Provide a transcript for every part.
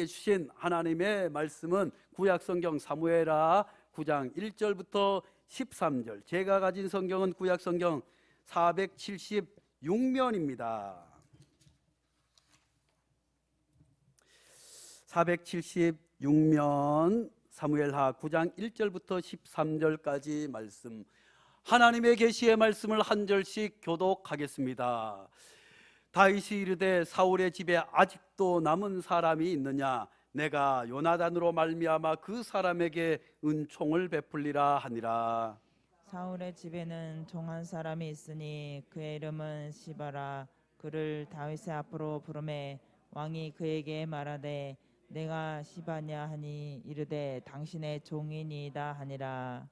주신 하나님의 말씀은 구약성경 사무엘하 9장 1절부터 13절. 제가 가진 성경은 구약성경 476면입니다. 476면 사무엘하 9장 1절부터 13절까지 말씀, 하나님의 계시의 말씀을 한 절씩 교독하겠습니다. 다윗이 이르되 사울의 집에 아직도 남은 사람이 있느냐? 내가 요나단으로 말미암아 그 사람에게 은총을 베풀리라 하니라. 사울의 집에는 종 한 사람이 있으니 그의 이름은 시바라. 그를 다윗의 앞으로 부르매 왕이 그에게 말하되 내가 시바냐 하니 이르되 당신의 종이니이다 하니라.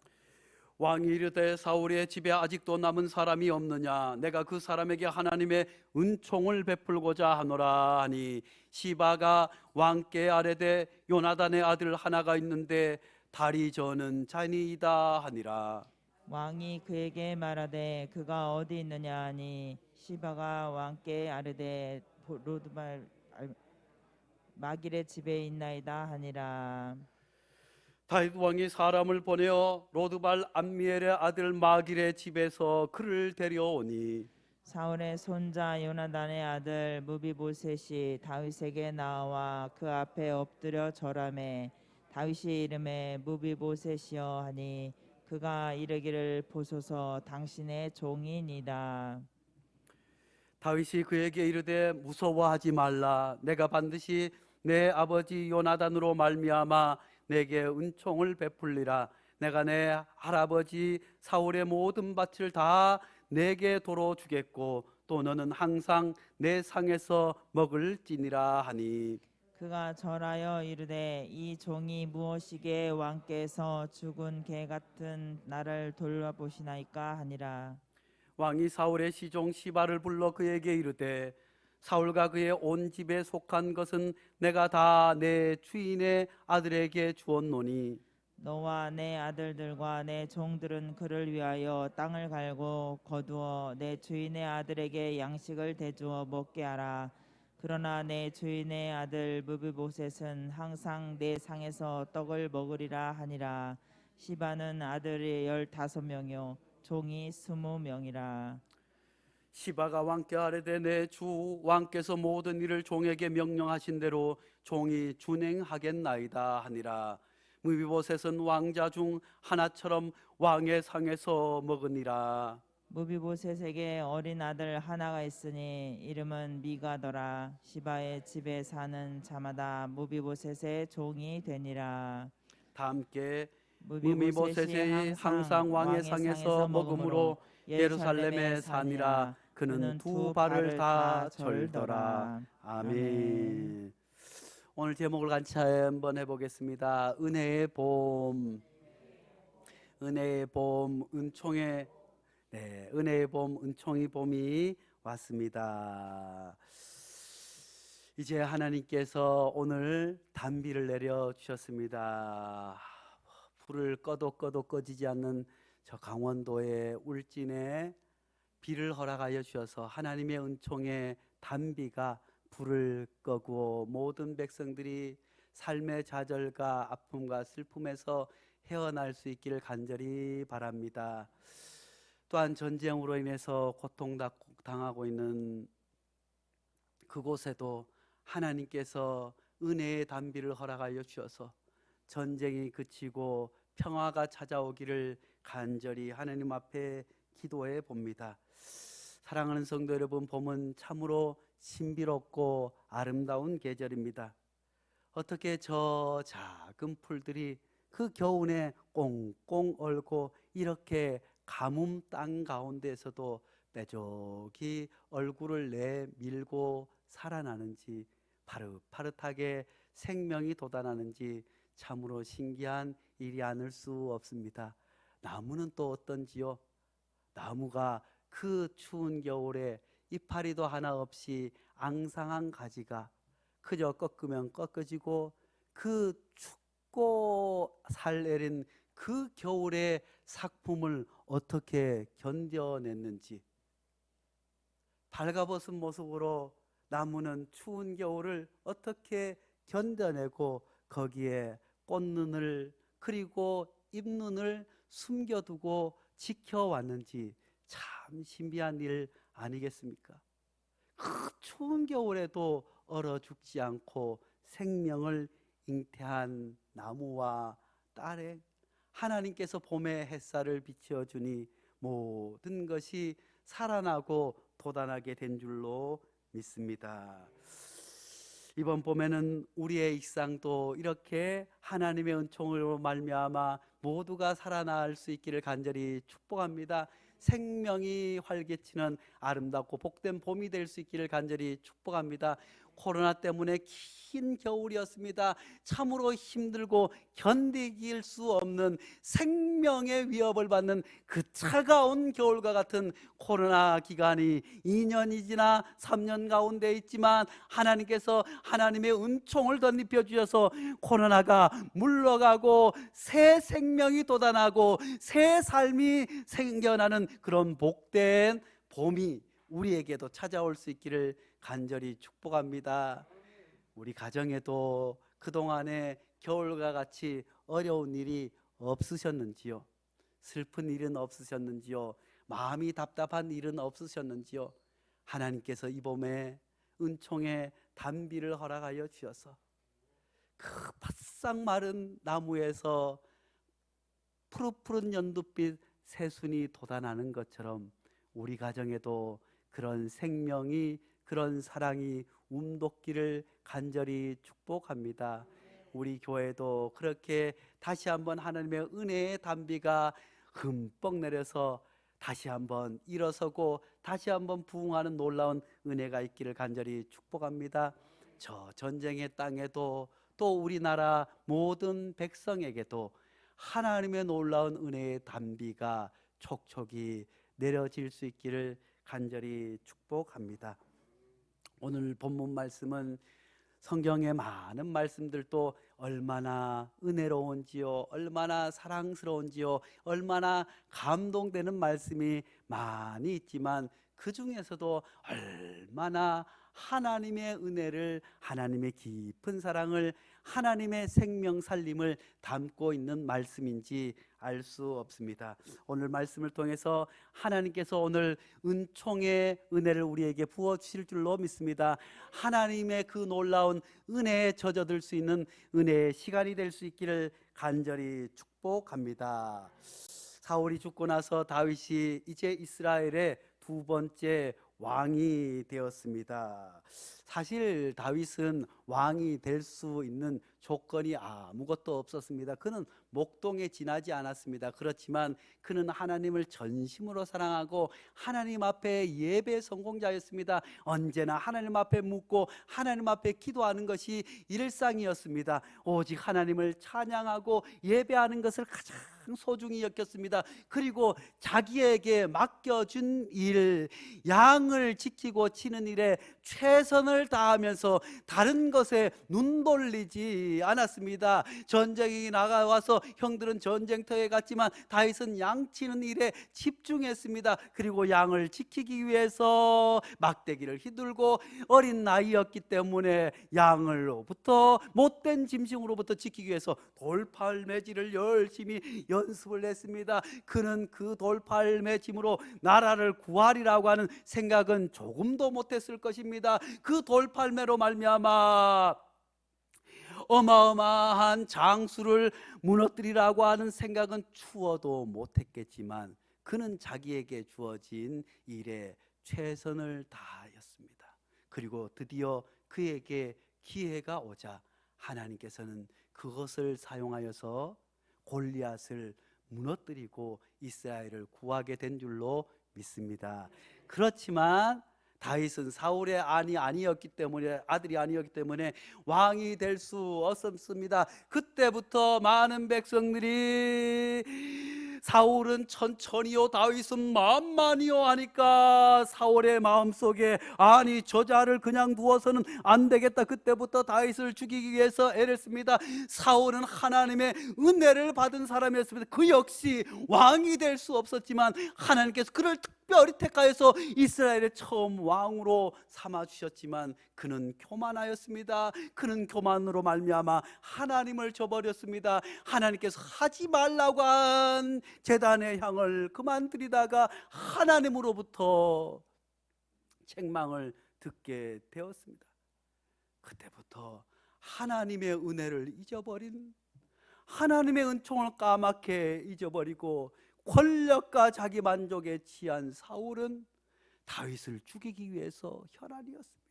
왕이 이르되 사울의 집에 아직도 남은 사람이 없느냐? 내가 그 사람에게 하나님의 은총을 베풀고자 하노라 하니, 시바가 왕께 아뢰되 요나단의 아들 하나가 있는데 다리 저는 자니이다 하니라. 왕이 그에게 말하되 그가 어디 있느냐 하니 시바가 왕께 아뢰되 로드발 마길의 집에 있나이다 하니라. 다윗 왕이 사람을 보내어 로드발 암미엘의 아들 마길의 집에서 그를 데려오니, 사울의 손자 요나단의 아들 무비보셋이 다윗에게 나와 그 앞에 엎드려 절하매 다윗이 이름에 무비보셋이여 하니 그가 이르기를 보소서 당신의 종이니이다. 다윗이 그에게 이르되 무서워하지 말라. 내가 반드시 내 아버지 요나단으로 말미암아 내게 은총을 베풀리라. 내가 내 할아버지 사울의 모든 밭을 다 내게 도로 주겠고 또 너는 항상 내 상에서 먹을지니라 하니, 그가 절하여 이르되 이 종이 무엇이기에 왕께서 죽은 개 같은 나를 돌아보시나이까 하니라. 왕이 사울의 시종 시바를 불러 그에게 이르되 사울과 그의 온 집에 속한 것은 내가 다 내 주인의 아들에게 주었노니, 너와 내 아들들과 내 종들은 그를 위하여 땅을 갈고 거두어 내 주인의 아들에게 양식을 대주어 먹게 하라. 그러나 내 주인의 아들 무비보셋은 항상 내 상에서 떡을 먹으리라 하니라. 시바는 아들이 15명이요 종이 20명이라. 시바가 왕께 아뢰되 내 주 왕께서 모든 일을 종에게 명령하신 대로 종이 준행하겠나이다 하니라. 무비보셋은 왕자 중 하나처럼 왕의 상에서 먹으니라. 무비보셋에게 어린 아들 하나가 있으니 이름은 미가더라. 시바의 집에 사는 자마다 무비보셋의 종이 되니라. 다 함께 무비보셋이 무비보셋이 항상 항상 왕의 왕의 상에서 상에서 먹으므로 먹음으로 예루살렘에 예루살렘에 사니라. 사니라. 그는 그는 두 두 발을 발을 다 다 절더라. 절더라. 아멘. 아멘. 오늘 제목을 같이 한번 해보겠습니다. 은혜의 봄. 은혜의 봄, 은총의, 은혜의 봄, 은총의 봄이 왔습니다. 이제 하나님께서 오늘 단비를 내려 주셨습니다. 불을 꺼도 꺼지지 않는 저 강원도의 울진에 비를 허락하여 주셔서 하나님의 은총의 단비가 불을 끄고 모든 백성들이 삶의 좌절과 아픔과 슬픔에서 헤어날 수 있기를 간절히 바랍니다. 또한 전쟁으로 인해서 고통당하고 있는 그곳에도 하나님께서 은혜의 단비를 허락하여 주셔서 전쟁이 그치고 평화가 찾아오기를 간절히 하나님 앞에 기도해 봅니다. 사랑하는 성도 여러분, 봄은 참으로 신비롭고 아름다운 계절입니다. 어떻게 저 작은 풀들이 그 겨울에 꽁꽁 얼고 이렇게 가뭄 땅 가운데에서도 빼족히 얼굴을 내밀고 살아나는지, 파릇파릇하게 생명이 돋아나는지 참으로 신기한 일이 아닐 수 없습니다. 나무는 또 어떤지요? 나무가 그 추운 겨울에 이파리도 하나 없이 앙상한 가지가 그저 꺾으면 꺾어지고, 그 춥고 살내린 그 겨울의 작품을 어떻게 견뎌냈는지, 발가벗은 모습으로 나무는 추운 겨울을 어떻게 견뎌내고 거기에 꽃눈을 그리고 잎눈을 숨겨두고 지켜왔는지 참 신비한 일 아니겠습니까? 그 추운 겨울에도 얼어 죽지 않고 생명을 잉태한 나무와 딸에 하나님께서 봄의 햇살을 비춰주니 모든 것이 살아나고 돋아나게 된 줄로 믿습니다. 이번 봄에는 우리의 일상도 이렇게 하나님의 은총으로 말미암아 모두가 살아날 수 있기를 간절히 축복합니다. 생명이 활개치는 아름답고 복된 봄이 될 수 있기를 간절히 축복합니다. 코로나 때문에 긴 겨울이었습니다. 참으로 힘들고 견디길 수 없는 생명의 위협을 받는 그 차가운 겨울과 같은 코로나 기간이 2년이 지나 3년 가운데 있지만 하나님께서 하나님의 은총을 덧입혀 주셔서 코로나가 물러가고 새 생명이 돋아나고 새 삶이 생겨나는 그런 복된 봄이 우리에게도 찾아올 수 있기를 간절히 축복합니다. 우리 가정에도 그동안에 겨울과 같이 어려운 일이 없으셨는지요? 슬픈 일은 없으셨는지요? 마음이 답답한 일은 없으셨는지요? 하나님께서 이 봄에 은총의 단비를 허락하여 주셔서 그 바싹 마른 나무에서 푸릇푸릇 연두빛 새순이 돋아나는 것처럼 우리 가정에도 그런 생명이 그런 사랑이 움돋기를 간절히 축복합니다. 우리 교회도 그렇게 다시 한번 하나님의 은혜의 단비가 흠뻑 내려서 다시 한번 일어서고 다시 한번 부흥하는 놀라운 은혜가 있기를 간절히 축복합니다. 저 전쟁의 땅에도 또 우리나라 모든 백성에게도 하나님의 놀라운 은혜의 단비가 촉촉이 내려질 수 있기를 간절히 축복합니다. 오늘 본문 말씀은 성경의 많은 말씀들도 얼마나 은혜로운지요, 얼마나 사랑스러운지요, 얼마나 감동되는 말씀이 많이 있지만 그 중에서도 얼마나 하나님의 은혜를, 하나님의 깊은 사랑을, 하나님의 생명 살림을 담고 있는 말씀인지 알 수 없습니다. 오늘 말씀을 통해서 하나님께서 오늘 은총의 은혜를 우리에게 부어 주실 줄로 믿습니다. 하나님의 그 놀라운 은혜에 젖어들 수 있는 은혜의 시간이 될 수 있기를 간절히 축복합니다. 사울이 죽고 나서 다윗이 이제 이스라엘의 두 번째 왕이 되었습니다. 사실 다윗은 왕이 될 수 있는 조건이 아무것도 없었습니다. 그는 목동에 지나지 않았습니다. 그렇지만 그는 하나님을 전심으로 사랑하고 하나님 앞에 예배 성공자였습니다. 언제나 하나님 앞에 묻고 하나님 앞에 기도하는 것이 일상이었습니다. 오직 하나님을 찬양하고 예배하는 것을 가장 소중히 여겼습니다. 그리고 자기에게 맡겨준 일, 양을 지키고 치는 일에 최선을 다하면서 다른 것에 눈 돌리지 않았습니다. 전쟁이 나가와서 형들은 전쟁터에 갔지만 다윗은 양 치는 일에 집중했습니다. 그리고 양을 지키기 위해서 막대기를 휘둘고 어린 나이였기 때문에 양을로부터 못된 짐승으로부터 지키기 위해서 돌팔매질을 열심히 연습을 했습니다. 그는 그 돌팔매짐으로 나라를 구하리라고 하는 생각은 조금도 못했을 것입니다. 그 돌팔매로 말미암아 어마어마한 장수를 무너뜨리라고 하는 생각은 추워도 못했겠지만 그는 자기에게 주어진 일에 최선을 다하였습니다. 그리고 드디어 그에게 기회가 오자 하나님께서는 그것을 사용하여서 골리앗을 무너뜨리고 이스라엘을 구하게 된 줄로 믿습니다. 그렇지만 다윗은 사울의 아들이 아니었기 때문에 왕이 될 수 없었습니다. 그때부터 많은 백성들이 사울은 천천히요 다윗은 만만히요 하니까 사울의 마음속에 아니 저 자를 그냥 두어서는 안 되겠다. 그때부터 다윗을 죽이기 위해서 애를 씁니다. 사울은 하나님의 은혜를 받은 사람이었습니다. 그 역시 왕이 될 수 없었지만 하나님께서 그를 특별히 어리테카에서 이스라엘의 처음 왕으로 삼아주셨지만 그는 교만하였습니다. 그는 교만으로 말미암아 하나님을 저버렸습니다. 하나님께서 하지 말라고 한 제단의 향을 그만 드리다가 하나님으로부터 책망을 듣게 되었습니다. 그때부터 하나님의 은혜를 잊어버린, 하나님의 은총을 까맣게 잊어버리고 권력과 자기 만족에 취한 사울은 다윗을 죽이기 위해서 혈안이었습니다.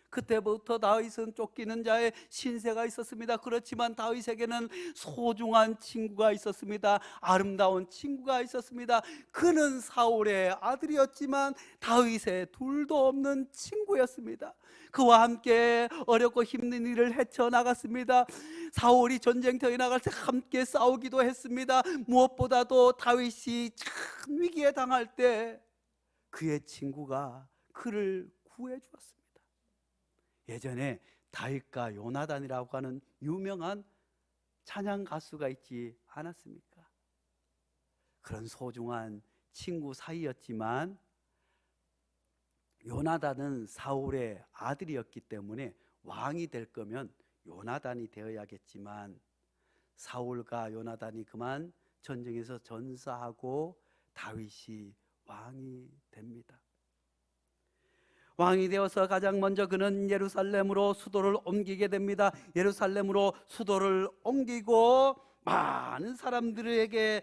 그때부터 다윗은 쫓기는 자의 신세가 있었습니다. 그렇지만 다윗에게는 소중한 친구가 있었습니다. 아름다운 친구가 있었습니다. 그는 사울의 아들이었지만 다윗의 둘도 없는 친구였습니다. 그와 함께 어렵고 힘든 일을 헤쳐나갔습니다. 사울이 전쟁터에 나갈 때 함께 싸우기도 했습니다. 무엇보다도 다윗이 참 위기에 당할 때 그의 친구가 그를 구해 주었습니다. 예전에 다윗과 요나단이라고 하는 유명한 찬양 가수가 있지 않았습니까? 그런 소중한 친구 사이였지만 요나단은 사울의 아들이었기 때문에 왕이 될 거면 요나단이 되어야겠지만 사울과 요나단이 그만 전쟁에서 전사하고 다윗이 왕이 됩니다. 왕이 되어서 가장 먼저 그는 예루살렘으로 수도를 옮기게 됩니다. 예루살렘으로 수도를 옮기고 많은 사람들에게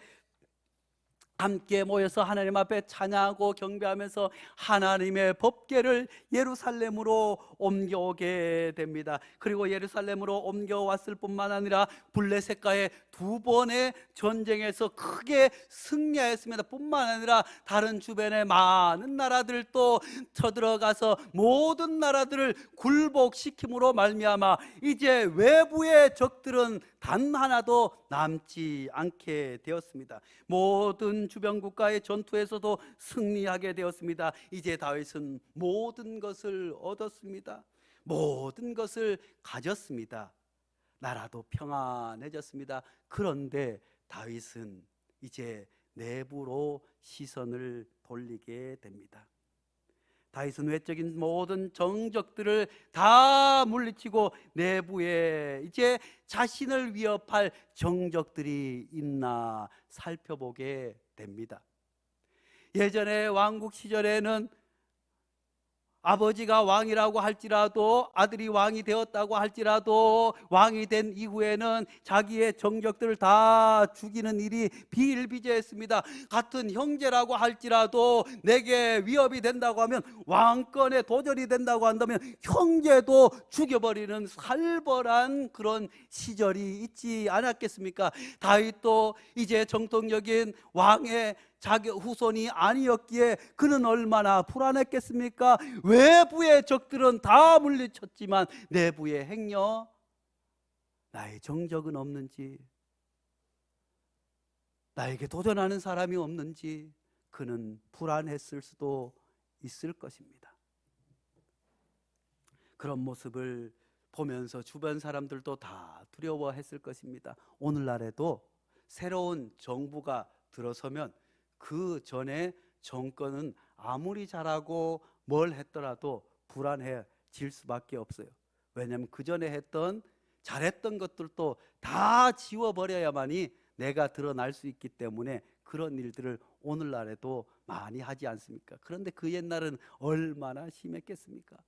함께 모여서 하나님 앞에 찬양하고 경배하면서 하나님의 법궤를 예루살렘으로 옮겨오게 됩니다. 그리고 예루살렘으로 옮겨왔을 뿐만 아니라 블레셋과의 두 번의 전쟁에서 크게 승리하였습니다. 뿐만 아니라 다른 주변의 많은 나라들도 쳐들어가서 모든 나라들을 굴복시킴으로 말미암아 이제 외부의 적들은 단 하나도 남지 않게 되었습니다. 모든 주변 국가의 전투에서도 승리하게 되었습니다. 이제 다윗은 모든 것을 얻었습니다. 모든 것을 가졌습니다. 나라도 평안해졌습니다. 그런데 다윗은 이제 내부로 시선을 돌리게 됩니다. 다윗은 외적인 모든 정적들을 다 물리치고 내부에 이제 자신을 위협할 정적들이 있나 살펴보게 됩니다. 예전에 왕국 시절에는 아버지가 왕이라고 할지라도 아들이 왕이 되었다고 할지라도 왕이 된 이후에는 자기의 정적들을 다 죽이는 일이 비일비재했습니다. 같은 형제라고 할지라도 내게 위협이 된다고 하면, 왕권에 도전이 된다고 한다면 형제도 죽여버리는 살벌한 그런 시절이 있지 않았겠습니까? 다윗도 이제 정통적인 왕의 자기 후손이 아니었기에 그는 얼마나 불안했겠습니까? 외부의 적들은 다 물리쳤지만 내부의 행여 나의 정적은 없는지, 나에게 도전하는 사람이 없는지 그는 불안했을 수도 있을 것입니다. 그런 모습을 보면서 주변 사람들도 다 두려워했을 것입니다. 오늘날에도 새로운 정부가 들어서면 그 전에 정권은 아무리 잘하고 뭘 했더라도 불안해질 수밖에 없어요. 왜냐하면 그 전에 했던 잘했던 것들도 다 지워버려야만이 내가 드러날 수 있기 때문에 그런 일들을 오늘날에도 많이 하지 않습니까? 그런데 그 옛날은 얼마나 심했겠습니까?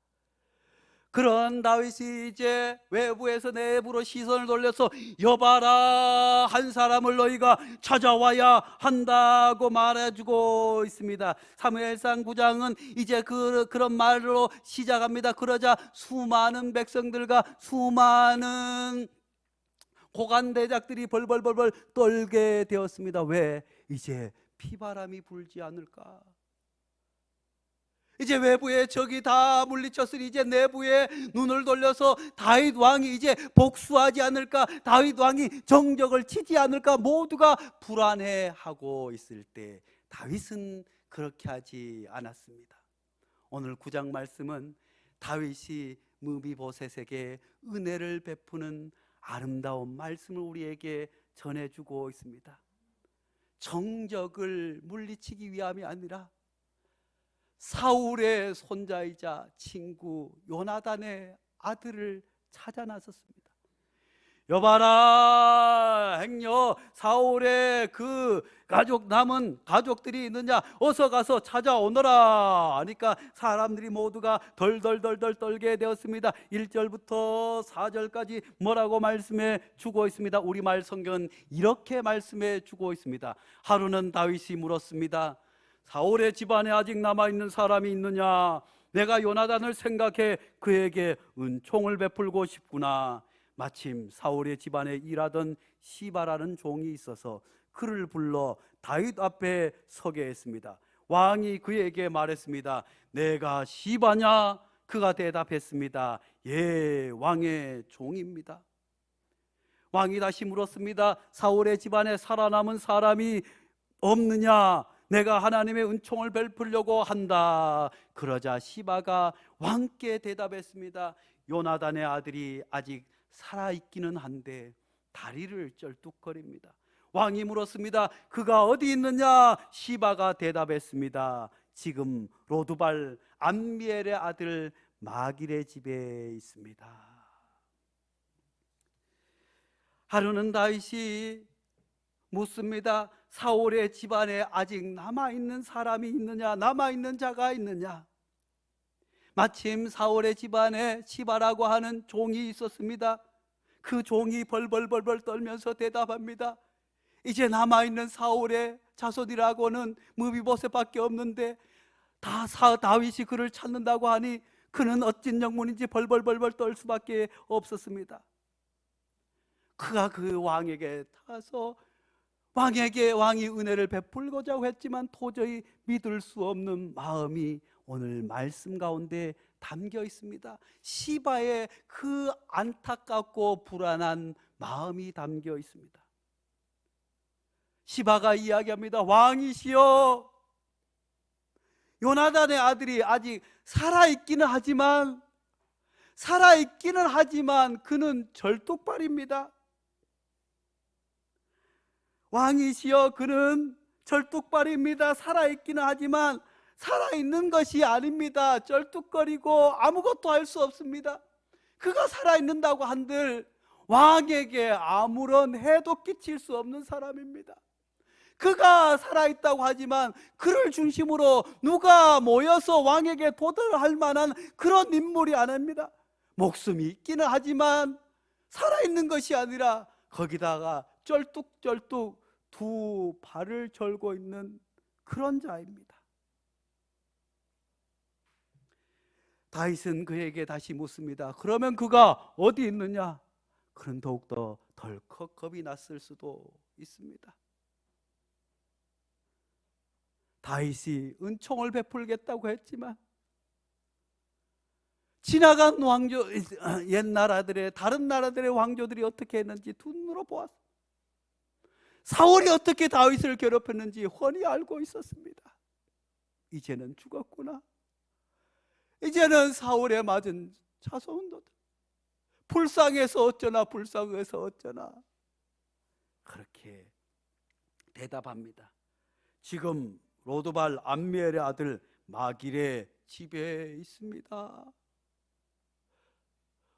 그런 다윗이 이제 외부에서 내부로 시선을 돌려서 여봐라, 한 사람을 너희가 찾아와야 한다고 말해주고 있습니다. 사무엘상 9장은 이제 그런 말로 시작합니다. 그러자 수많은 백성들과 수많은 고관대작들이 벌벌벌벌 떨게 되었습니다. 왜? 이제 피바람이 불지 않을까? 이제 외부의 적이 다 물리쳤으니 이제 내부에 눈을 돌려서 다윗 왕이 이제 복수하지 않을까, 다윗 왕이 정적을 치지 않을까, 모두가 불안해하고 있을 때 다윗은 그렇게 하지 않았습니다. 오늘 9장 말씀은 다윗이 무비보셋에게 은혜를 베푸는 아름다운 말씀을 우리에게 전해주고 있습니다. 정적을 물리치기 위함이 아니라 사울의 손자이자 친구 요나단의 아들을 찾아 나섰습니다. 여봐라, 행여 사울의 그 남은 가족들이 있느냐, 어서 가서 찾아오너라 하니까 사람들이 모두가 덜덜덜덜 떨게 되었습니다. 1절부터 4절까지 뭐라고 말씀해 주고 있습니다. 우리말 성경은 이렇게 말씀해 주고 있습니다. 하루는 다윗이 물었습니다. 사울의 집안에 아직 남아있는 사람이 있느냐? 내가 요나단을 생각해 그에게 은총을 베풀고 싶구나. 마침 사울의 집안에 일하던 시바라는 종이 있어서 그를 불러 다윗 앞에 서게 했습니다. 왕이 그에게 말했습니다. 내가 시바냐? 그가 대답했습니다. 예, 왕의 종입니다. 왕이 다시 물었습니다. 사울의 집안에 살아남은 사람이 없느냐? 내가 하나님의 은총을 베풀려고 한다. 그러자 시바가 왕께 대답했습니다. 요나단의 아들이 아직 살아있기는 한데 다리를 쩔뚝거립니다. 왕이 물었습니다. 그가 어디 있느냐? 시바가 대답했습니다. 지금 로두발 암미엘의 아들 마길의 집에 있습니다. 하루는 다윗이 묻습니다. 사울의 집안에 아직 남아있는 사람이 있느냐? 남아있는 자가 있느냐? 마침 사울의 집안에 시바라고 하는 종이 있었습니다. 그 종이 벌벌벌벌 떨면서 대답합니다. 이제 남아있는 사울의 자손이라고는 무비보셋밖에 없는데 다윗이 그를 찾는다고 하니 그는 어찐 영문인지 벌벌벌벌 떨 수밖에 없었습니다. 그가 그 왕에게 타서 왕이 은혜를 베풀고자 했지만 도저히 믿을 수 없는 마음이 오늘 말씀 가운데 담겨 있습니다. 시바의 그 안타깝고 불안한 마음이 담겨 있습니다. 시바가 이야기합니다. 왕이시여, 요나단의 아들이 아직 살아있기는 하지만 그는 절뚝발입니다. 왕이시여, 그는 절뚝발입니다. 살아있기는 하지만 살아있는 것이 아닙니다. 쩔뚝거리고 아무것도 할 수 없습니다. 그가 살아있는다고 한들 왕에게 아무런 해도 끼칠 수 없는 사람입니다. 그가 살아있다고 하지만 그를 중심으로 누가 모여서 왕에게 도달할 만한 그런 인물이 아닙니다. 목숨이 있기는 하지만 살아있는 것이 아니라 거기다가 쩔뚝쩔뚝 두 발을 절고 있는 그런 자입니다. 다윗은 그에게 다시 묻습니다. 그러면 그가 어디 있느냐? 그는 더욱더 덜컥 겁이 났을 수도 있습니다. 다윗이 은총을 베풀겠다고 했지만 지나간 옛 나라들의 다른 나라들의 왕조들이 어떻게 했는지 두 눈으로 보았습니다. 사울이 어떻게 다윗을 괴롭혔는지 훤히 알고 있었습니다. 이제는 죽었구나. 이제는 사울에 맞은 자손들 불쌍해서 어쩌나 그렇게 대답합니다. 지금 로드발 암미엘의 아들 마길의 집에 있습니다.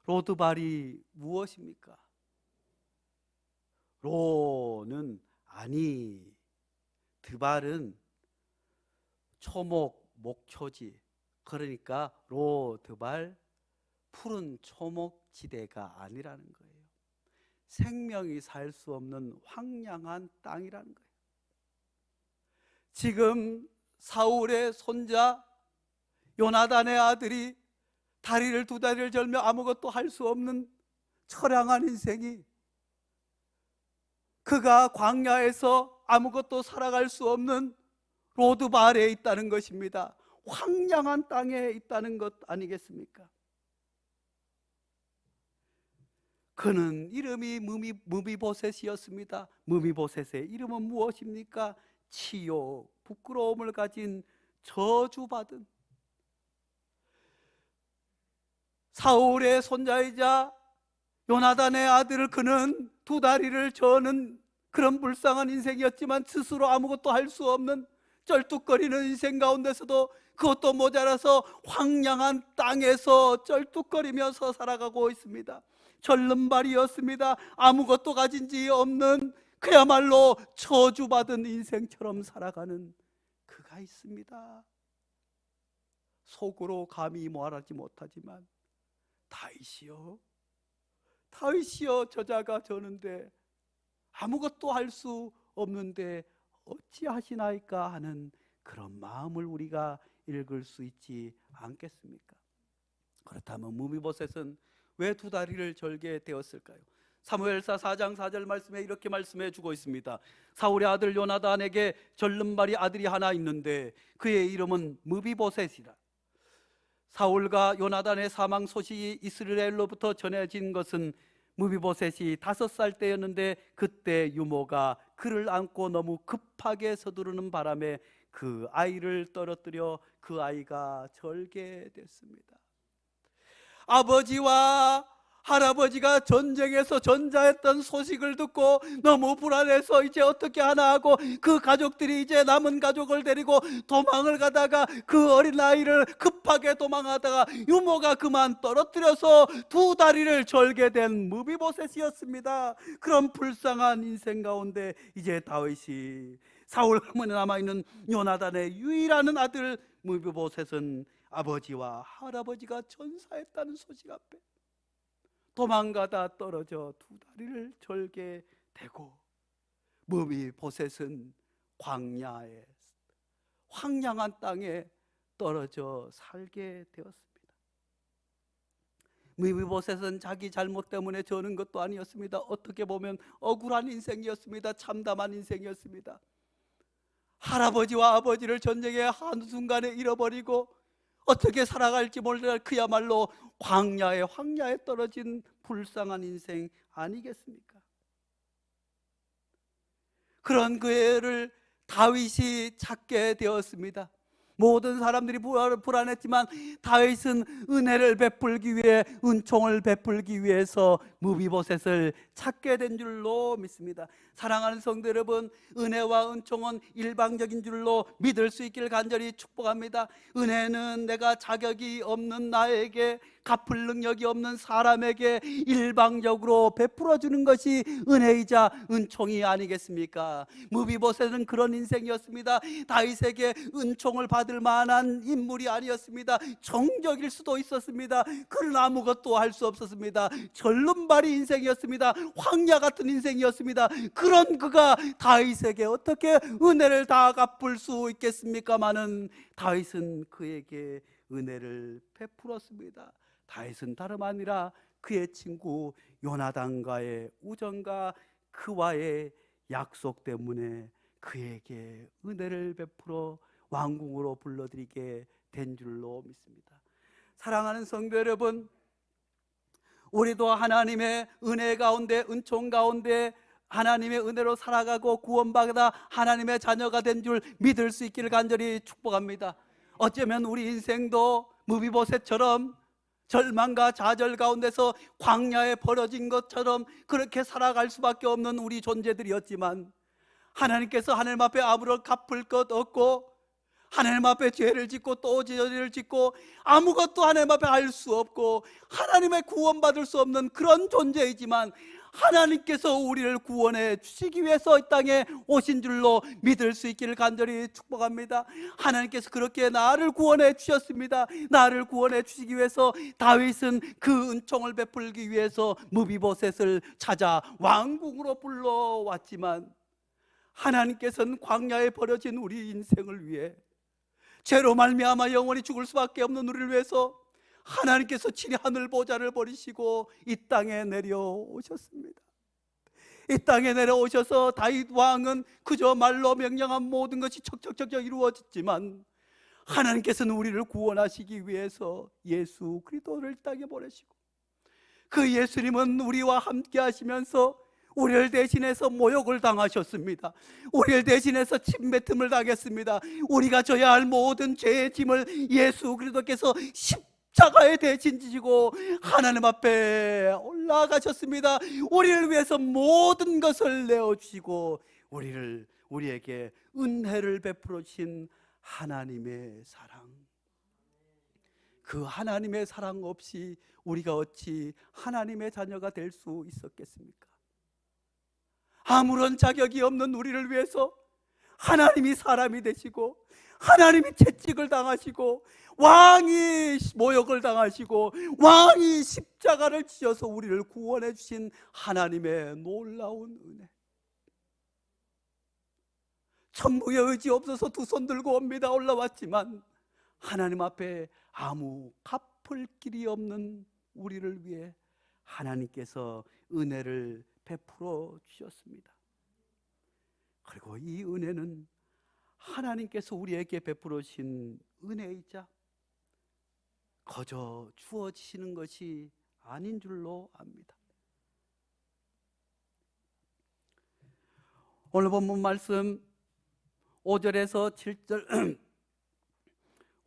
로드발이 무엇입니까? 로는 아니, 드발은 초목, 목초지. 그러니까 로드발 푸른 초목지대가 아니라는 거예요. 생명이 살 수 없는 황량한 땅이라는 거예요. 지금 사울의 손자 요나단의 아들이 두 다리를 절며 아무것도 할 수 없는 처량한 인생이 그가 광야에서 아무것도 살아갈 수 없는 로드발에 있다는 것입니다. 황량한 땅에 있다는 것 아니겠습니까? 그는 이름이 무비보셋이었습니다. 무비보셋의 이름은 무엇입니까? 치욕, 부끄러움을 가진 저주받은 사울의 손자이자 요나단의 아들, 그는 두 다리를 저는 그런 불쌍한 인생이었지만 스스로 아무것도 할 수 없는 쩔뚝거리는 인생 가운데서도 그것도 모자라서 황량한 땅에서 쩔뚝거리면서 살아가고 있습니다. 절름발이었습니다. 아무것도 가진 지 없는 그야말로 저주받은 인생처럼 살아가는 그가 있습니다. 속으로 감히 말하지 못하지만 다윗이여, 다윗이여, 저자가 저는데 아무것도 할 수 없는데 어찌하시나이까 하는 그런 마음을 우리가 읽을 수 있지 않겠습니까? 그렇다면 무비보셋은 왜 두 다리를 절게 되었을까요? 사무엘사 4장 4절 말씀에 이렇게 말씀해 주고 있습니다. 사울의 아들 요나단에게 절름발이 아들이 하나 있는데 그의 이름은 무비보셋이라. 사울과 요나단의 사망 소식이 이스라엘로부터 전해진 것은 무비보셋이 5살 때였는데 그때 유모가 그를 안고 너무 급하게 서두르는 바람에 그 아이를 떨어뜨려 그 아이가 절게 됐습니다. 아버지와 할아버지가 전쟁에서 전자했던 소식을 듣고 너무 불안해서 이제 어떻게 하나 하고 그 가족들이 이제 남은 가족을 데리고 도망을 가다가 그 어린아이를 급하게 도망하다가 유모가 그만 떨어뜨려서 두 다리를 절게 된 무비보셋이었습니다. 그런 불쌍한 인생 가운데 이제 다윗이 사울 가문에 남아있는 요나단의 유일한 아들 무비보셋은 아버지와 할아버지가 전사했다는 소식 앞에 도망가다 떨어져 두 다리를 절게 되고 무비보셋은 광야에 황량한 땅에 떨어져 살게 되었습니다. 무비보셋은 자기 잘못 때문에 저는 것도 아니었습니다. 어떻게 보면 억울한 인생이었습니다. 참담한 인생이었습니다. 할아버지와 아버지를 전쟁의 한순간에 잃어버리고 어떻게 살아갈지 몰라 그야말로 황야에 떨어진 불쌍한 인생 아니겠습니까? 그런 그애를 다윗이 찾게 되었습니다. 모든 사람들이 불안했지만 다윗은 은혜를 베풀기 위해, 은총을 베풀기 위해서 무비보셋을 찾게 된 줄로 믿습니다. 사랑하는 성도 여러분, 은혜와 은총은 일방적인 줄로 믿을 수 있기를 간절히 축복합니다. 은혜는 내가 자격이 없는 나에게, 갚을 능력이 없는 사람에게 일방적으로 베풀어 주는 것이 은혜이자 은총이 아니겠습니까? 무비보셋은 그런 인생이었습니다. 다윗에게 은총을 받을 만한 인물이 아니었습니다. 정적일 수도 있었습니다. 그는 아무것도 할 수 없었습니다. 절름발이 인생이었습니다. 황야 같은 인생이었습니다. 그런 그가 다윗에게 어떻게 은혜를 다 갚을 수 있겠습니까마는 다윗은 그에게 은혜를 베풀었습니다. 다윗은 다름 아니라 그의 친구 요나단과의 우정과 그와의 약속 때문에 그에게 은혜를 베풀어 왕궁으로 불러들이게 된 줄로 믿습니다. 사랑하는 성도 여러분, 우리도 하나님의 은혜 가운데, 은총 가운데 하나님의 은혜로 살아가고 구원받아 하나님의 자녀가 된 줄 믿을 수 있기를 간절히 축복합니다. 어쩌면 우리 인생도 무비보셋처럼 절망과 좌절 가운데서 광야에 버려진 것처럼 그렇게 살아갈 수밖에 없는 우리 존재들이었지만 하나님께서 하나님 앞에 아무런 갚을 것 없고 하나님 앞에 죄를 짓고 또 죄를 짓고 아무것도 하나님 앞에 할 수 없고 하나님의 구원받을 수 없는 그런 존재이지만 하나님께서 우리를 구원해 주시기 위해서 이 땅에 오신 줄로 믿을 수 있기를 간절히 축복합니다. 하나님께서 그렇게 나를 구원해 주셨습니다. 나를 구원해 주시기 위해서 다윗은 그 은총을 베풀기 위해서 무비보셋을 찾아 왕궁으로 불러왔지만 하나님께서는 광야에 버려진 우리 인생을 위해 죄로 말미암아 영원히 죽을 수밖에 없는 우리를 위해서 하나님께서 친히 하늘 보좌를 버리시고 이 땅에 내려오셨습니다. 이 땅에 내려오셔서 다윗 왕은 그저 말로 명령한 모든 것이 척척척척 이루어졌지만 하나님께서는 우리를 구원하시기 위해서 예수 그리스도를 이 땅에 보내시고 그 예수님은 우리와 함께 하시면서 우리를 대신해서 모욕을 당하셨습니다. 우리를 대신해서 침뱉음을 당했습니다. 우리가 져야 할 모든 죄의 짐을 예수 그리스도께서 십자가에 대신 지시고 하나님 앞에 올라가셨습니다. 우리를 위해서 모든 것을 내어주시고 우리를 우리에게 은혜를 베풀어 주신 하나님의 사랑, 그 하나님의 사랑 없이 우리가 어찌 하나님의 자녀가 될 수 있었겠습니까? 아무런 자격이 없는 우리를 위해서 하나님이 사람이 되시고, 하나님이 채찍을 당하시고, 왕이 모욕을 당하시고, 왕이 십자가를 지어서 우리를 구원해 주신 하나님의 놀라운 은혜. 천부의 의지 없어서 두 손 들고 옵니다 올라왔지만 하나님 앞에 아무 갚을 길이 없는 우리를 위해 하나님께서 은혜를 베풀어 주셨습니다. 그리고 이 은혜는 하나님께서 우리에게 베풀어 주신 은혜이자 거저 주어지시는 것이 아닌 줄로 압니다. 오늘 본문 말씀 5절에서 7절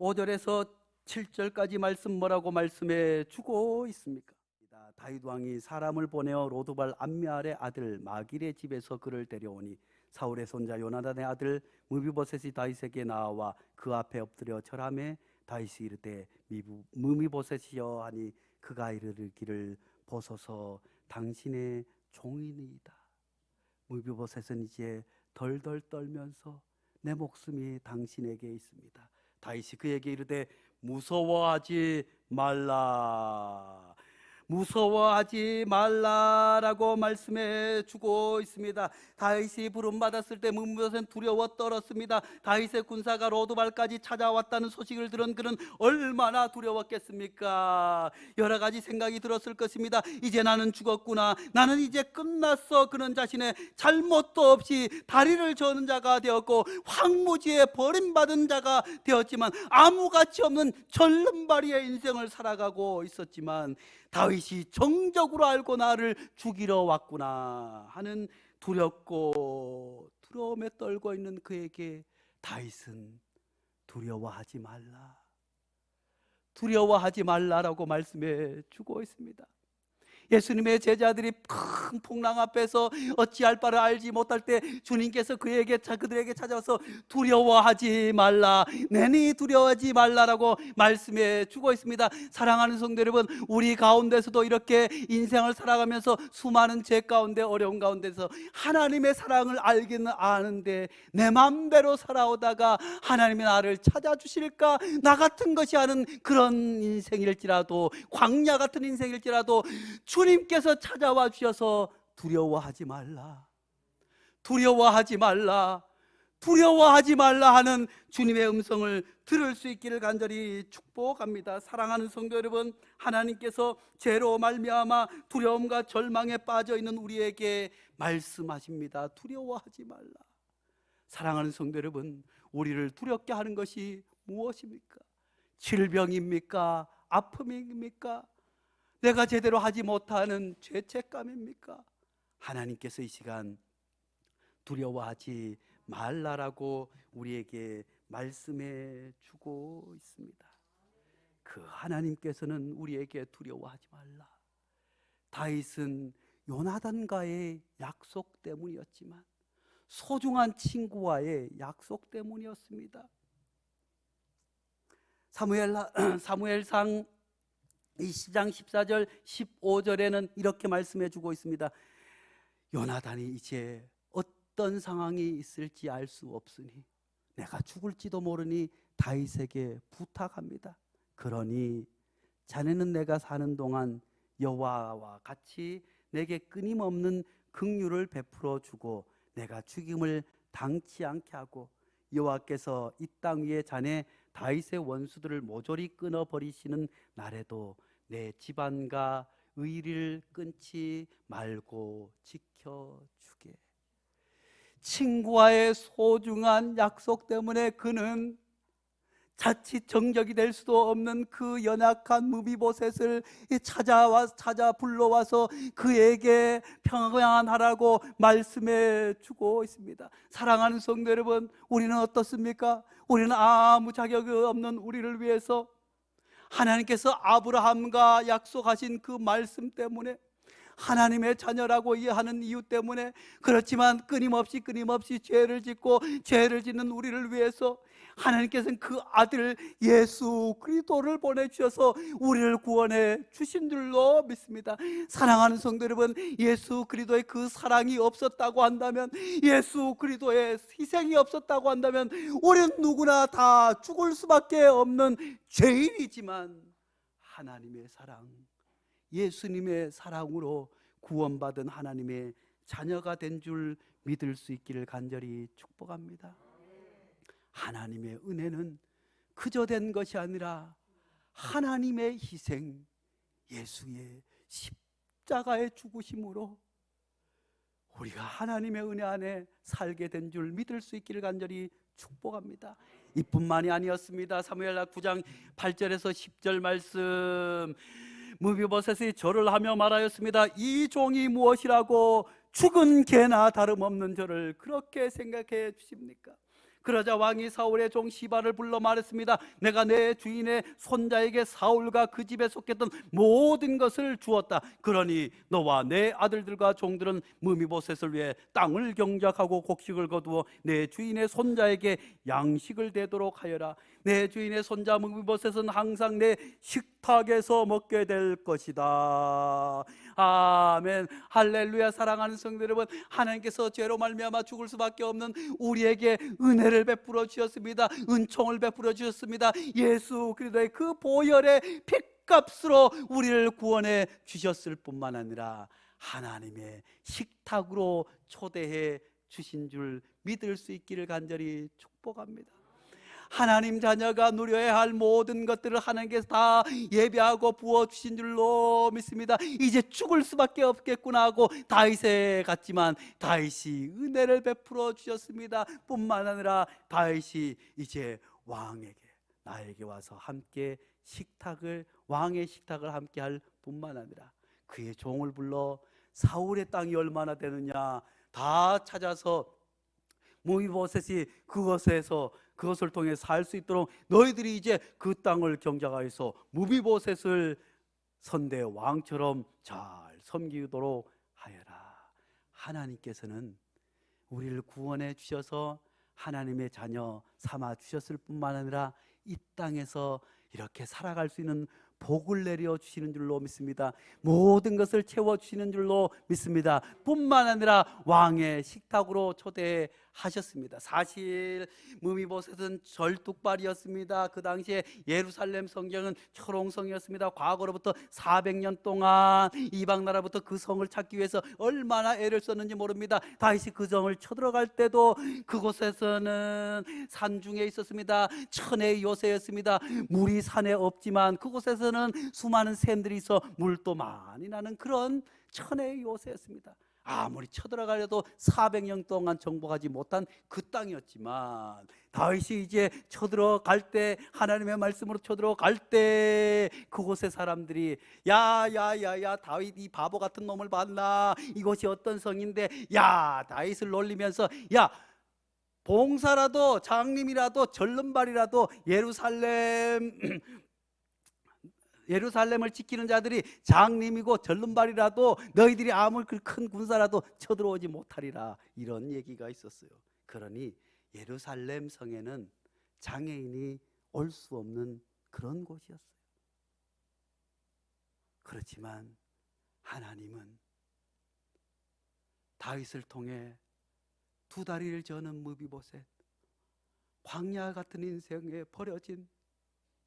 5절에서 7절까지 말씀 뭐라고 말씀해 주고 있습니까? 다윗 왕이 사람을 보내어 로드발 암미알의 아들 마길의 집에서 그를 데려오니 사울의 손자 요나단의 아들 무비보셋이 다윗에게 나와 그 앞에 엎드려 절하매 다윗이 이르되 무비보셋이여 하니 그가 이르기를 보소서 당신의 종이니이다. 무비보셋은 이제 덜덜 떨면서 내 목숨이 당신에게 있습니다. 다윗이 그에게 이르되 무서워하지 말라, 무서워하지 말라라고 말씀해 주고 있습니다. 다윗이 부름받았을 때 무비보셋은 두려워 떨었습니다. 다윗의 군사가 로드발까지 찾아왔다는 소식을 들은 그는 얼마나 두려웠겠습니까? 여러 가지 생각이 들었을 것입니다. 이제 나는 죽었구나, 나는 이제 끝났어. 그는 자신의 잘못도 없이 다리를 저는 자가 되었고 황무지에 버림받은 자가 되었지만 아무 가치 없는 절름발이의 인생을 살아가고 있었지만 다윗이 정적으로 알고 나를 죽이러 왔구나 하는 두렵고 두려움에 떨고 있는 그에게 다윗은 두려워하지 말라, 두려워하지 말라라고 말씀해 주고 있습니다. 예수님의 제자들이 큰 풍랑 앞에서 어찌할 바를 알지 못할 때 주님께서 그들에게 찾아와서 두려워하지 말라, 내니 두려워하지 말라라고 말씀해 주고 있습니다. 사랑하는 성도 여러분, 우리 가운데서도 이렇게 인생을 살아가면서 수많은 죄 가운데 어려운 가운데서 하나님의 사랑을 알기는 아는데 내 마음대로 살아오다가 하나님이 나를 찾아주실까, 나 같은 것이 하는 그런 인생일지라도, 광야 같은 인생일지라도 주님께서 찾아와 주셔서 두려워하지 말라, 두려워하지 말라, 두려워하지 말라 하는 주님의 음성을 들을 수 있기를 간절히 축복합니다. 사랑하는 성도 여러분, 하나님께서 죄로 말미암아 두려움과 절망에 빠져 있는 우리에게 말씀하십니다. 두려워하지 말라. 사랑하는 성도 여러분, 우리를 두렵게 하는 것이 무엇입니까? 질병입니까? 아픔입니까? 내가 제대로 하지 못하는 죄책감입니까? 하나님께서 이 시간 두려워하지 말라라고 우리에게 말씀해 주고 있습니다. 그 하나님께서는 우리에게 두려워하지 말라. 다윗은 요나단과의 약속 때문이었지만, 소중한 친구와의 약속 때문이었습니다. 사무엘상 20장 14절 15절에는 이렇게 말씀해 주고 있습니다. 요나단이 이제 어떤 상황이 있을지 알 수 없으니 내가 죽을지도 모르니 다윗에게 부탁합니다. 그러니 자네는 내가 사는 동안 여호와와 같이 내게 끊임없는 긍휼을 베풀어 주고 내가 죽임을 당치 않게 하고 여호와께서 이 땅 위에 자네 다윗의 원수들을 모조리 끊어버리시는 날에도 내 집안과 의리를 끊지 말고 지켜주게. 친구와의 소중한 약속 때문에 그는 자칫 정적이 될 수도 없는 그 연약한 무비보셋을 찾아 불러와서 그에게 평안하라고 말씀해 주고 있습니다. 사랑하는 성도 여러분, 우리는 어떻습니까? 우리는 아무 자격이 없는 우리를 위해서 하나님께서 아브라함과 약속하신 그 말씀 때문에, 하나님의 자녀라고 이해하는 이유 때문에, 그렇지만 끊임없이 죄를 짓고 죄를 짓는 우리를 위해서 하나님께서는 그 아들 예수 그리스도를 보내주셔서 우리를 구원해 주신 줄로 믿습니다. 사랑하는 성도 여러분, 예수 그리스도의 그 사랑이 없었다고 한다면, 예수 그리스도의 희생이 없었다고 한다면 우리는 누구나 다 죽을 수밖에 없는 죄인이지만, 하나님의 사랑, 예수님의 사랑으로 구원받은 하나님의 자녀가 된 줄 믿을 수 있기를 간절히 축복합니다. 하나님의 은혜는 그저 된 것이 아니라 하나님의 희생, 예수의 십자가의 죽으심으로 우리가 하나님의 은혜 안에 살게 된 줄 믿을 수 있기를 간절히 축복합니다. 이뿐만이 아니었습니다. 사무엘하 9장 8절에서 10절 말씀, 무비보셋이 절을 하며 말하였습니다. 이 종이 무엇이라고 죽은 개나 다름없는 저를 그렇게 생각해 주십니까? 그러자 왕이 사울의 종 시바를 불러 말했습니다. 내가 내 주인의 손자에게 사울과 그 집에 속했던 모든 것을 주었다. 그러니 너와 내 아들들과 종들은 무비보셋을 위해 땅을 경작하고 곡식을 거두어 내 주인의 손자에게 양식을 대도록 하여라. 내 주인의 손자 무비보셋은 항상 내 식탁에서 먹게 될 것이다. 아멘, 할렐루야. 사랑하는 성도 여러분, 하나님께서 죄로 말미암아 죽을 수밖에 없는 우리에게 은혜를 베풀어 주셨습니다. 은총을 베풀어 주셨습니다. 예수 그리스도의 그 보혈의 핏값으로 우리를 구원해 주셨을 뿐만 아니라 하나님의 식탁으로 초대해 주신 줄 믿을 수 있기를 간절히 축복합니다. 하나님 자녀가 누려야 할 모든 것들을 하나님께서 다 예비하고 부어주신 줄로 믿습니다. 이제 죽을 수밖에 없겠구나 하고 다윗에 갔지만 다윗이 은혜를 베풀어 주셨습니다. 뿐만 아니라 다윗이 이제 왕에게, 나에게 와서 함께 식탁을, 왕의 식탁을 함께 할 뿐만 아니라 그의 종을 불러 사울의 땅이 얼마나 되느냐 다 찾아서 무비보셋이 그것을 통해 살 수 있도록 너희들이 이제 그 땅을 경작하여서 무비보셋을 선대 왕처럼 잘 섬기도록 하여라. 하나님께서는 우리를 구원해 주셔서 하나님의 자녀 삼아 주셨을 뿐만 아니라 이 땅에서 이렇게 살아갈 수 있는 복을 내려 주시는 줄로 믿습니다. 모든 것을 채워 주시는 줄로 믿습니다. 뿐만 아니라 왕의 식탁으로 초대하셨습니다. 사실 무비보셋은 절뚝발이었습니다. 그 당시에 예루살렘 성경은 철옹성이었습니다. 과거로부터 400년 동안 이방 나라부터 그 성을 찾기 위해서 얼마나 애를 썼는지 모릅니다. 다윗이 그 성을 쳐들어갈 때도 그곳에서는 산중에 있었습니다. 천혜의 요새였습니다. 물이 산에 없지만 그곳에서는 수많은 샘들이 있어 물도 많이 나는 그런 천혜의 요새였습니다. 아무리 쳐들어가려도 400년 동안 정복하지 못한 그 땅이었지만 다윗이 이제 쳐들어갈 때, 하나님의 말씀으로 쳐들어갈 때 그곳의 사람들이 야야야야 다윗 이 바보 같은 놈을 봤나, 이곳이 어떤 성인데, 야 다윗을 놀리면서 야 봉사라도 장님이라도 절름발이라도 예루살렘을 지키는 자들이 장님이고 절름발이라도 너희들이 아무리 큰 군사라도 쳐들어오지 못하리라, 이런 얘기가 있었어요. 그러니 예루살렘 성에는 장애인이 올 수 없는 그런 곳이었어요. 그렇지만 하나님은 다윗을 통해 두 다리를 저는 무비보셋, 광야 같은 인생에 버려진,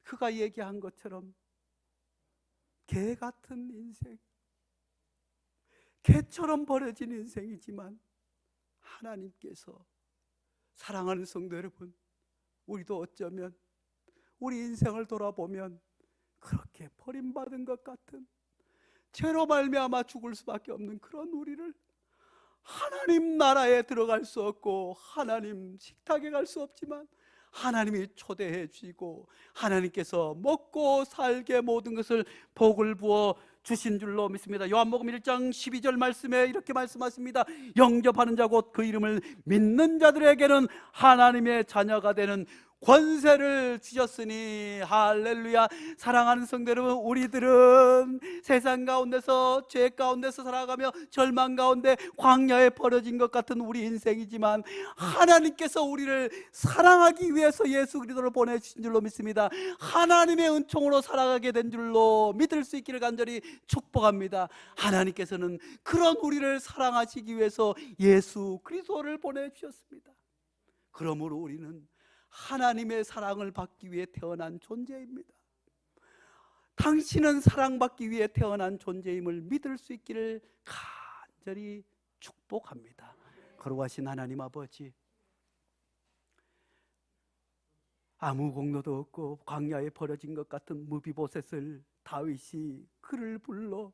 그가 얘기한 것처럼 개 같은 인생, 개처럼 버려진 인생이지만 하나님께서, 사랑하는 성도 여러분, 우리도 어쩌면 우리 인생을 돌아보면 그렇게 버림받은 것 같은, 죄로 말미암아 죽을 수밖에 없는 그런 우리를 하나님 나라에 들어갈 수 없고 하나님 식탁에 갈 수 없지만 하나님이 초대해 주시고 하나님께서 먹고 살게 모든 것을 복을 부어 주신 줄로 믿습니다. 요한복음 1장 12절 말씀에 이렇게 말씀하십니다. 영접하는 자 곧 그 이름을 믿는 자들에게는 하나님의 자녀가 되는 권세를 주셨으니 할렐루야. 사랑하는 성도 여러분, 우리들은 세상 가운데서 죄 가운데서 살아가며 절망 가운데 광야에 버려진 것 같은 우리 인생이지만 하나님께서 우리를 사랑하기 위해서 예수 그리스도를 보내주신 줄로 믿습니다. 하나님의 은총으로 살아가게 된 줄로 믿을 수 있기를 간절히 축복합니다. 하나님께서는 그런 우리를 사랑하시기 위해서 예수 그리스도를 보내주셨습니다. 그러므로 우리는 하나님의 사랑을 받기 위해 태어난 존재입니다. 당신은 사랑받기 위해 태어난 존재임을 믿을 수 있기를 간절히 축복합니다. 거룩하신 하나님 아버지, 아무 공로도 없고 광야에 버려진 것 같은 무비보셋을 다윗이 그를 불러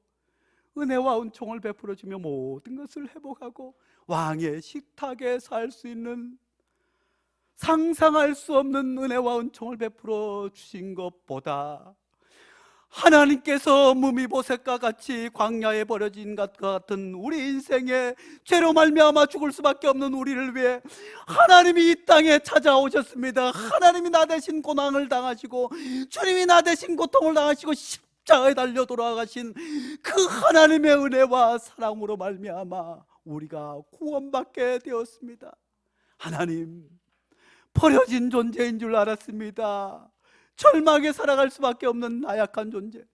은혜와 은총을 베풀어주며 모든 것을 회복하고 왕의 식탁에 살 수 있는, 상상할 수 없는 은혜와 은총을 베풀어 주신 것보다 하나님께서 무미보셋과 같이 광야에 버려진 것 같은 우리 인생에 죄로 말미암아 죽을 수밖에 없는 우리를 위해 하나님이 이 땅에 찾아오셨습니다. 하나님이 나 대신 고난을 당하시고 주님이 나 대신 고통을 당하시고 십자가에 달려 돌아가신 그 하나님의 은혜와 사랑으로 말미암아 우리가 구원받게 되었습니다. 하나님, 버려진 존재인 줄 알았습니다. 절망에 살아갈 수밖에 없는 나약한 존재,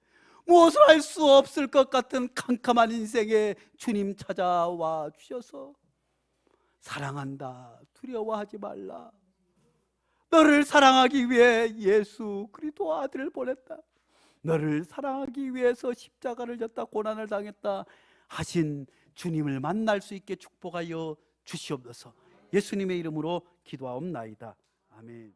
무엇을 할 수 없을 것 같은 캄캄한 인생에 주님 찾아와 주셔서 사랑한다, 두려워하지 말라, 너를 사랑하기 위해 예수 그리스도 아들을 보냈다, 너를 사랑하기 위해서 십자가를 졌다, 고난을 당했다 하신 주님을 만날 수 있게 축복하여 주시옵소서. 예수님의 이름으로 기도하옵나이다. 아멘.